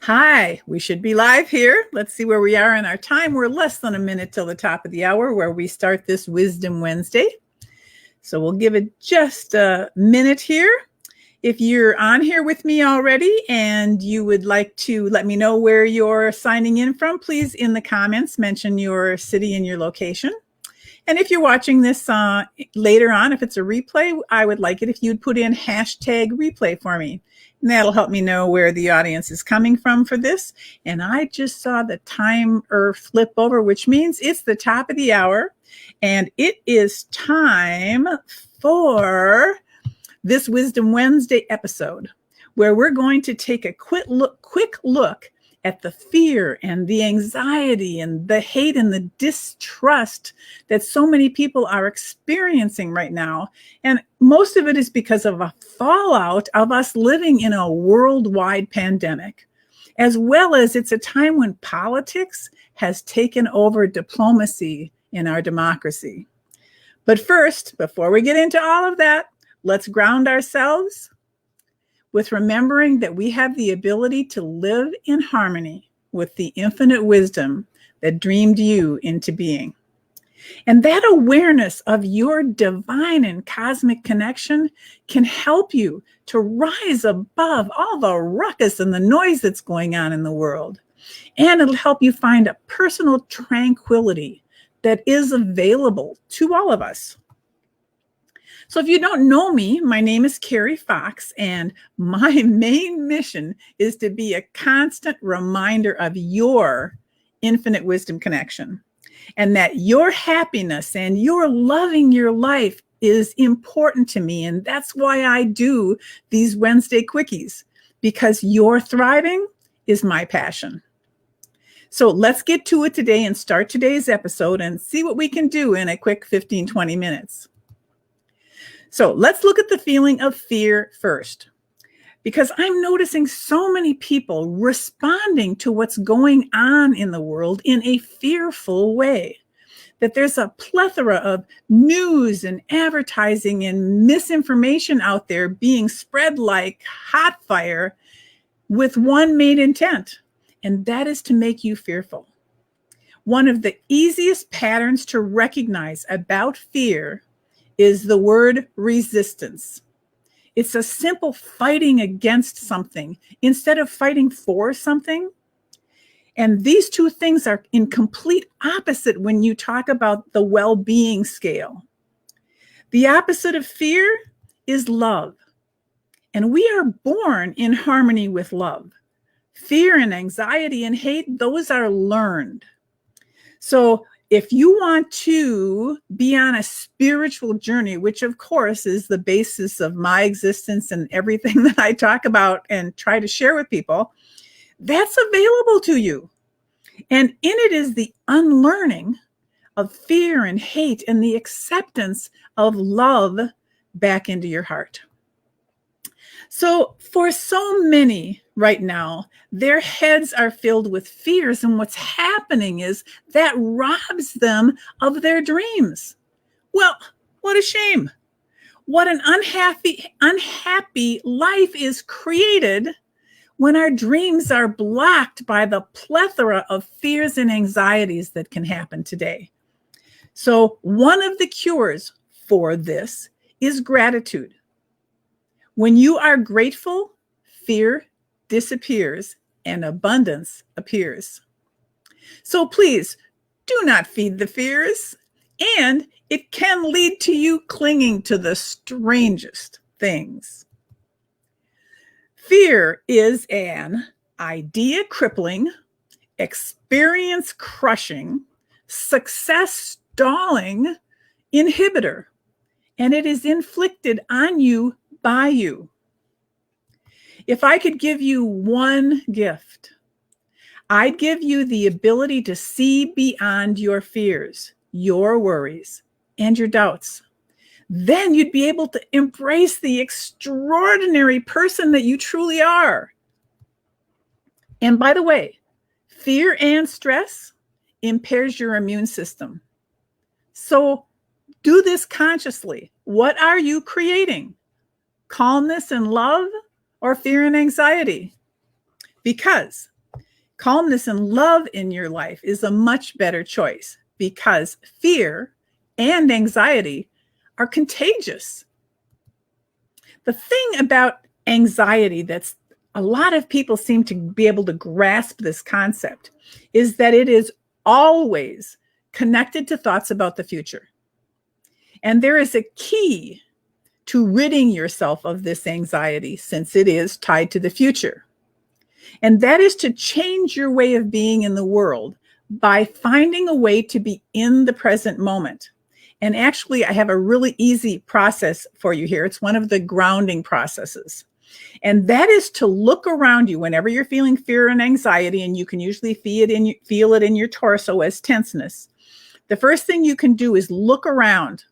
Hi, we should be live here. Let's see where we are in our time. We're less than a minute till the top of the hour where we start this Wisdom Wednesday. So we'll give it just a minute here. If you're on here with me already and you would like to let me know where you're signing in from, please in the comments mention your city and your location. And if you're watching this later on, if it's a replay, I would like it if you'd put in #replay for me. And that'll help me know where the audience is coming from for this. And I just saw the timer flip over, which means it's the top of the hour. And it is time for this Wisdom Wednesday episode, where we're going to take a quick look at the fear and the anxiety and the hate and the distrust that so many people are experiencing right now. And most of it is because of a fallout of us living in a worldwide pandemic, as well as it's a time when politics has taken over diplomacy in our democracy. But first, before we get into all of that, let's ground ourselves with remembering that we have the ability to live in harmony with the infinite wisdom that dreamed you into being. And that awareness of your divine and cosmic connection can help you to rise above all the ruckus and the noise that's going on in the world. And it'll help you find a personal tranquility that is available to all of us. So if you don't know me, my name is Carrie Fox, and my main mission is to be a constant reminder of your infinite wisdom connection, and that your happiness and your loving your life is important to me. And that's why I do these Wednesday quickies, because your thriving is my passion. So let's get to it today and start today's episode and see what we can do in a quick 15-20 minutes. So let's look at the feeling of fear first, because I'm noticing so many people responding to what's going on in the world in a fearful way, that there's a plethora of news and advertising and misinformation out there being spread like hot fire with one main intent, and that is to make you fearful. One of the easiest patterns to recognize about fear is the word resistance. It's a simple fighting against something instead of fighting for something. And these two things are in complete opposite when you talk about the well-being scale. The opposite of fear is love. And we are born in harmony with love. Fear and anxiety and hate, those are learned. So if you want to be on a spiritual journey, which of course is the basis of my existence and everything that I talk about and try to share with people, that's available to you. And in it is the unlearning of fear and hate and the acceptance of love back into your heart. So for so many right now, their heads are filled with fears, and what's happening is that robs them of their dreams. Well, what a shame. What an unhappy life is created when our dreams are blocked by the plethora of fears and anxieties that can happen today. So one of the cures for this is gratitude. When you are grateful, fear disappears and abundance appears. So please do not feed the fears, and it can lead to you clinging to the strangest things. Fear is an idea crippling, experience crushing, success stalling inhibitor, and it is inflicted on you by you. If I could give you one gift, I'd give you the ability to see beyond your fears, your worries, and your doubts. Then you'd be able to embrace the extraordinary person that you truly are. And by the way, fear and stress impairs your immune system. So do this consciously. What are you creating? Calmness and love, or fear and anxiety? because calmness and love in your life is a much better choice, because fear and anxiety are contagious. The thing about anxiety that's a lot of people seem to be able to grasp this concept is that it is always connected to thoughts about the future. And there is a key to ridding yourself of this anxiety, since it is tied to the future. And that is to change your way of being in the world by finding a way to be in the present moment. And actually, I have a really easy process for you here. It's one of the grounding processes. And that is to look around you whenever you're feeling fear and anxiety, and you can usually feel it in your torso as tenseness. The first thing you can do is look around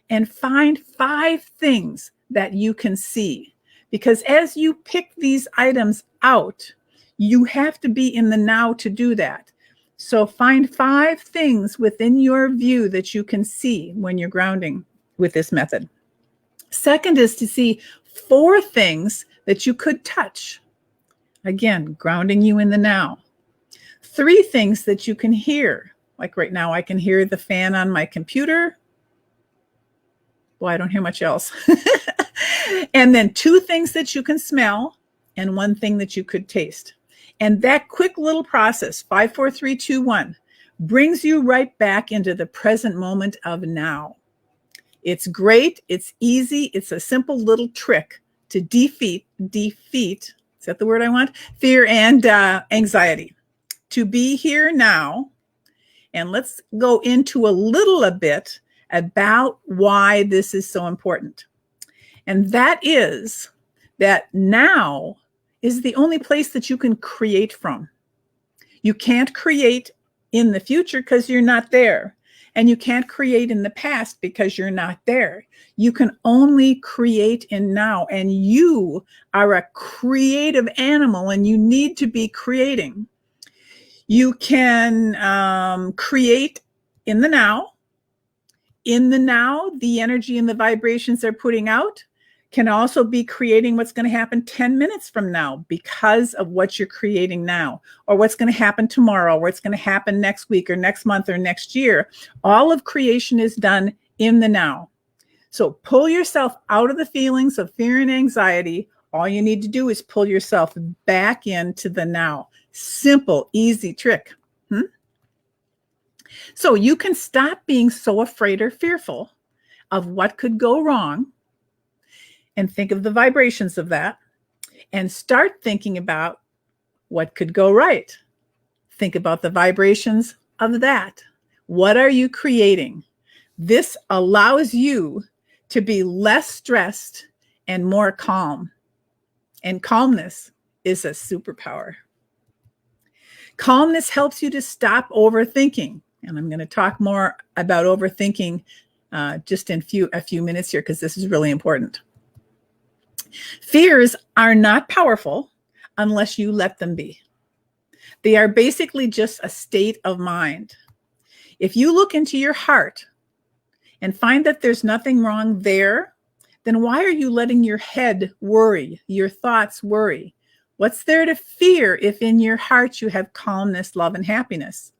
and find 5 things that you can see. Because as you pick these items out, you have to be in the now to do that. So find 5 things within your view that you can see when you're grounding with this method. Second is to see 4 things that you could touch. Again, grounding you in the now. 3 things that you can hear. Like right now, I can hear the fan on my computer. Boy, I don't hear much else. And then 2 things that you can smell and 1 thing that you could taste. And that quick little process, 5, 4, 3, 2, 1, brings you right back into the present moment of now. It's great. It's easy. It's a simple little trick to defeat, is that the word I want? Fear and anxiety. To be here now. And let's go into a bit about why this is so important. And that is that now is the only place that you can create from. You can't create in the future because you're not there. And you can't create in the past because you're not there. You can only create in now. And you are a creative animal, and you need to be creating. You can create in the now. In the now, the energy and the vibrations they're putting out can also be creating what's going to happen 10 minutes from now because of what you're creating now, or what's going to happen tomorrow, or what's going to happen next week or next month or next year. All of creation is done in the now. So pull yourself out of the feelings of fear and anxiety. All you need to do is pull yourself back into the now. Simple, easy trick. So you can stop being so afraid or fearful of what could go wrong, and think of the vibrations of that, and start thinking about what could go right. Think about the vibrations of that. What are you creating? This allows you to be less stressed and more calm. And calmness is a superpower. Calmness helps you to stop overthinking. And I'm going to talk more about overthinking just in a few minutes here, because this is really important. Fears are not powerful unless you let them be. They are basically just a state of mind. If you look into your heart and find that there's nothing wrong there, then why are you letting your head worry, your thoughts worry? What's there to fear if in your heart you have calmness, love, and happiness?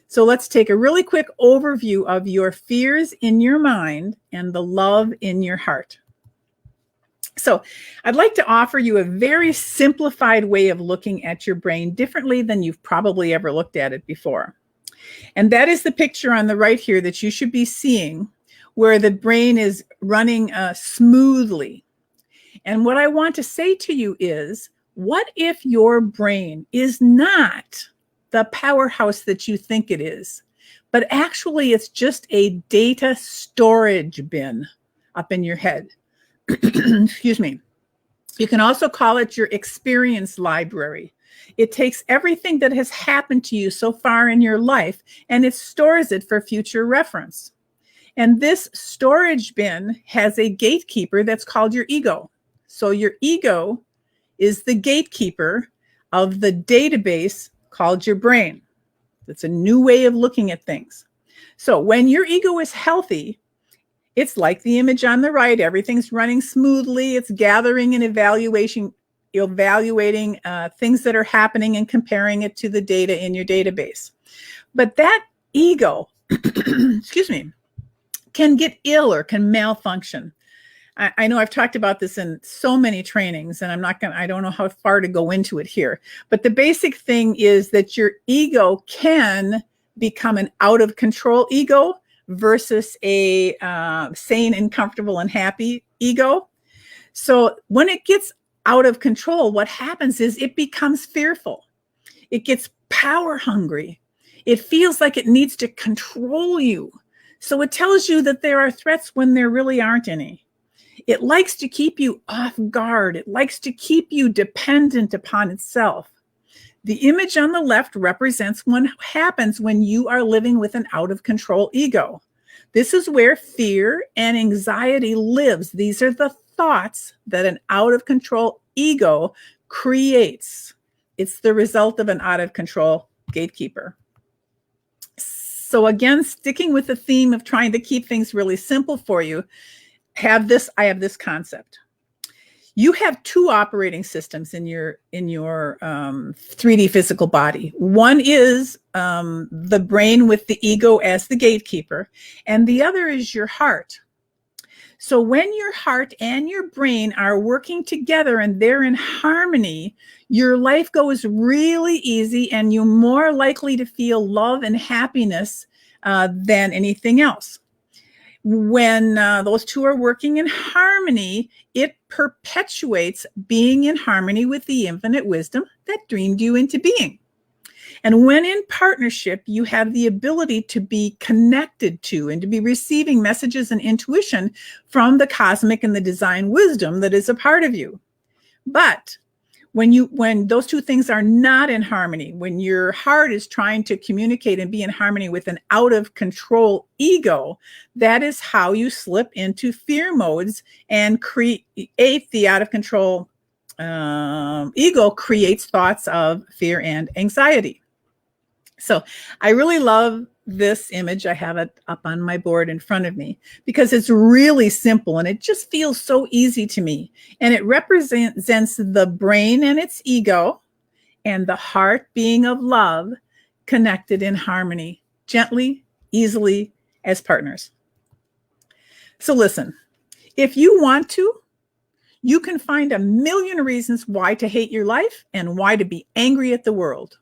So let's take a really quick overview of your fears in your mind and the love in your heart. So I'd like to offer you a very simplified way of looking at your brain differently than you've probably ever looked at it before. And that is the picture on the right here that you should be seeing, where the brain is running smoothly. And what I want to say to you is, what if your brain is not the powerhouse that you think it is, but actually it's just a data storage bin up in your head? Excuse me. You can also call it your experience library. It takes everything that has happened to you so far in your life and it stores it for future reference. And this storage bin has a gatekeeper that's called your ego. So your ego is the gatekeeper of the database called your brain. It's a new way of looking at things. So when your ego is healthy, it's like the image on the right. Everything's running smoothly. It's gathering and evaluating evaluating things that are happening and comparing it to the data in your database. But that ego, excuse me, can get ill or can malfunction. I know I've talked about this in so many trainings, and I don't know how far to go into it here. But the basic thing is that your ego can become an out of control ego versus a sane and comfortable and happy ego. So when it gets out of control, what happens is it becomes fearful. It gets power hungry. It feels like it needs to control you. So it tells you that there are threats when there really aren't any. It likes to keep you off guard. It likes to keep you dependent upon itself. The image on the left represents what happens when you are living with an out of control ego. This is where fear and anxiety lives. These are the thoughts that an out of control ego creates. It's the result of an out of control gatekeeper. So again, sticking with the theme of trying to keep things really simple for you, I have this concept. You have two operating systems in your 3D physical body. One is the brain with the ego as the gatekeeper, and the other is your heart. So when your heart and your brain are working together and they're in harmony, your life goes really easy and you're more likely to feel love and happiness than anything else. When those two are working in harmony, it perpetuates being in harmony with the infinite wisdom that dreamed you into being. And when in partnership, you have the ability to be connected to and to be receiving messages and intuition from the cosmic and the design wisdom that is a part of you. But when those two things are not in harmony, when your heart is trying to communicate and be in harmony with an out of control ego, that is how you slip into fear modes and create the out of control ego creates thoughts of fear and anxiety. So I really love this image. I have it up on my board in front of me because it's really simple and it just feels so easy to me. And it represents the brain and its ego and the heart being of love connected in harmony, gently, easily, as partners. So listen, if you want to, you can find a million reasons why to hate your life and why to be angry at the world.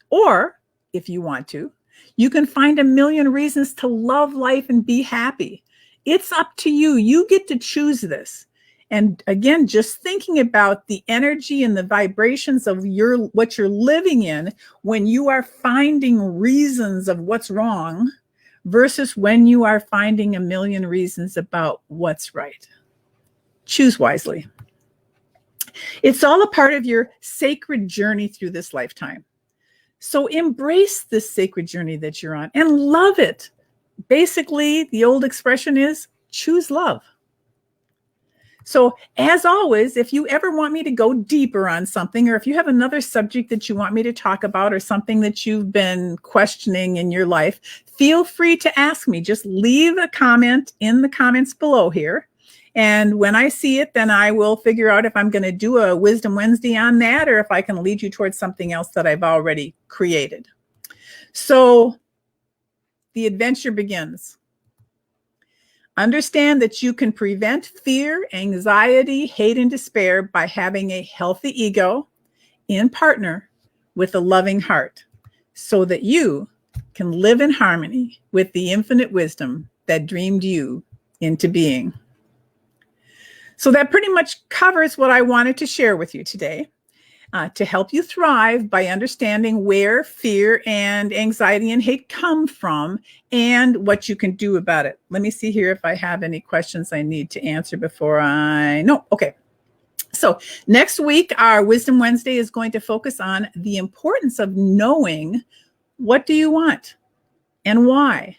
Or if you want to, you can find a million reasons to love life and be happy. It's up to you. You get to choose this. And again, just thinking about the energy and the vibrations of what you're living in when you are finding reasons of what's wrong versus when you are finding a million reasons about what's right. Choose wisely. It's all a part of your sacred journey through this lifetime. So embrace this sacred journey that you're on and love it. Basically, the old expression is choose love. So as always, if you ever want me to go deeper on something, or if you have another subject that you want me to talk about or something that you've been questioning in your life, feel free to ask me. Just leave a comment in the comments below here. And when I see it, then I will figure out if I'm going to do a Wisdom Wednesday on that or if I can lead you towards something else that I've already created. So the adventure begins. Understand that you can prevent fear, anxiety, hate, and despair by having a healthy ego in partner with a loving heart so that you can live in harmony with the infinite wisdom that dreamed you into being. So that pretty much covers what I wanted to share with you today to help you thrive by understanding where fear and anxiety and hate come from and what you can do about it. Let me see here if I have any questions I need to answer before no, okay. So next week, our Wisdom Wednesday is going to focus on the importance of knowing what do you want and why.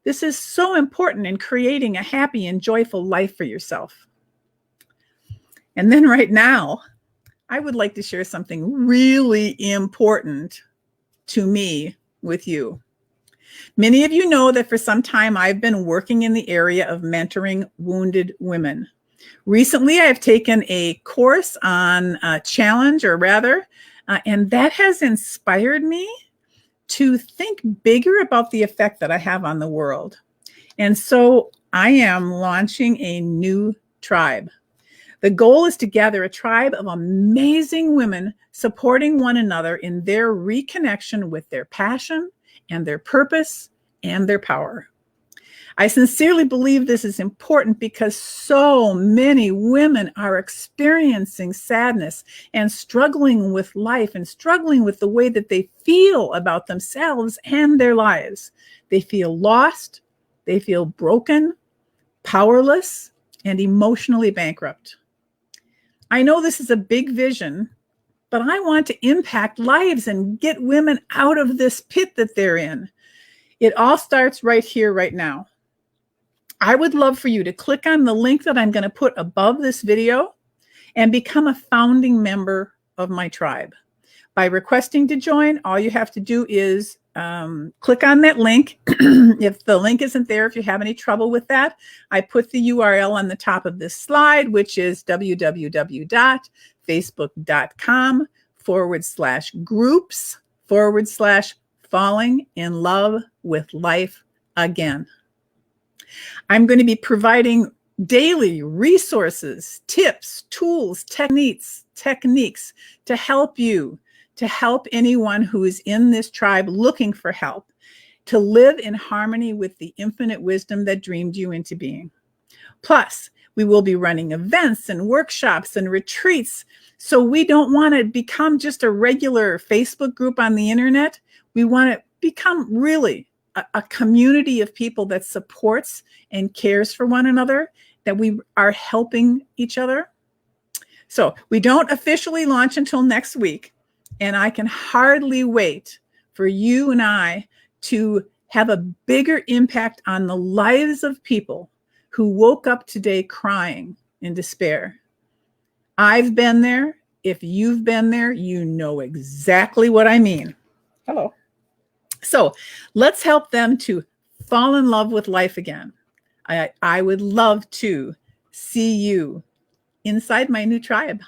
This is so important in creating a happy and joyful life for yourself. And then right now, I would like to share something really important to me with you. Many of you know that for some time I've been working in the area of mentoring wounded women. Recently, I've taken a course on challenge, and that has inspired me to think bigger about the effect that I have on the world. And so I am launching a new tribe. The goal is to gather a tribe of amazing women supporting one another in their reconnection with their passion and their purpose and their power. I sincerely believe this is important because so many women are experiencing sadness and struggling with life and struggling with the way that they feel about themselves and their lives. They feel lost, they feel broken, powerless, and emotionally bankrupt. I know this is a big vision, but I want to impact lives and get women out of this pit that they're in. It all starts right here, right now. I would love for you to click on the link that I'm going to put above this video and become a founding member of my tribe. By requesting to join, all you have to do is click on that link. If the link isn't there, if you have any trouble with that, I put the URL on the top of this slide, which is www.facebook.com/groups/falling in love with life again. I'm going to be providing daily resources, tips, tools, techniques to help you, to help anyone who is in this tribe looking for help, to live in harmony with the infinite wisdom that dreamed you into being. Plus, we will be running events and workshops and retreats. So we don't want to become just a regular Facebook group on the internet. We want to become really a community of people that supports and cares for one another, that we are helping each other. So we don't officially launch until next week, and I can hardly wait for you and I to have a bigger impact on the lives of people who woke up today crying in despair. I've been there. If you've been there, you know exactly what I mean. Hello. So let's help them to fall in love with life again. I would love to see you inside my new tribe.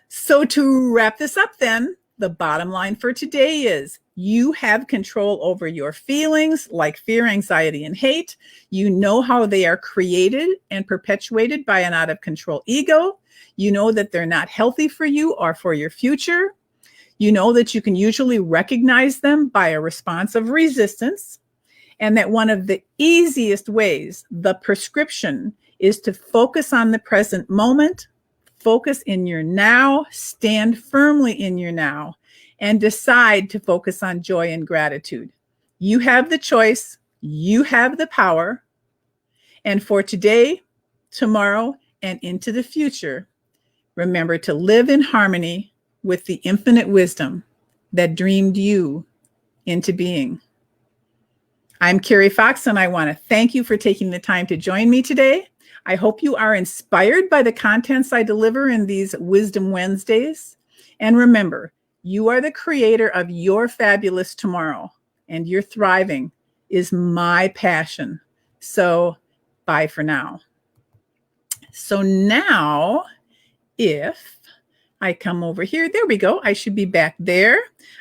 So to wrap this up then, the bottom line for today is you have control over your feelings like fear, anxiety, and hate. You know how they are created and perpetuated by an out of control ego. You know that they're not healthy for you or for your future. You know that you can usually recognize them by a response of resistance, and that one of the easiest ways, the prescription, is to focus on the present moment, focus in your now, stand firmly in your now, and decide to focus on joy and gratitude. You have the choice, you have the power, and for today, tomorrow, and into the future, remember to live in harmony with the infinite wisdom that dreamed you into being. I'm Carrie Fox, and I want to thank you for taking the time to join me today. I hope you are inspired by the contents I deliver in these Wisdom Wednesdays. And remember, you are the creator of your fabulous tomorrow, and your thriving is my passion. So bye for now. So now, if I come over here, there we go. I should be back there.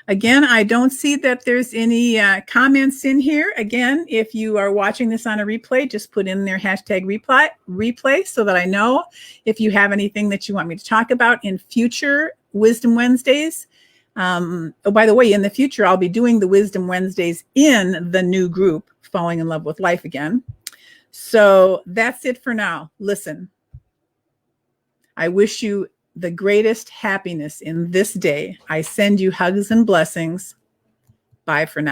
Again, I don't see that there's any comments in here. Again, if you are watching this on a replay, just put in their hashtag replay so that I know if you have anything that you want me to talk about in future Wisdom Wednesdays. Oh, by the way, in the future, I'll be doing the Wisdom Wednesdays in the new group, Falling in Love with Life Again. So that's it for now. Listen, I wish you the greatest happiness in this day. I send you hugs and blessings. Bye for now.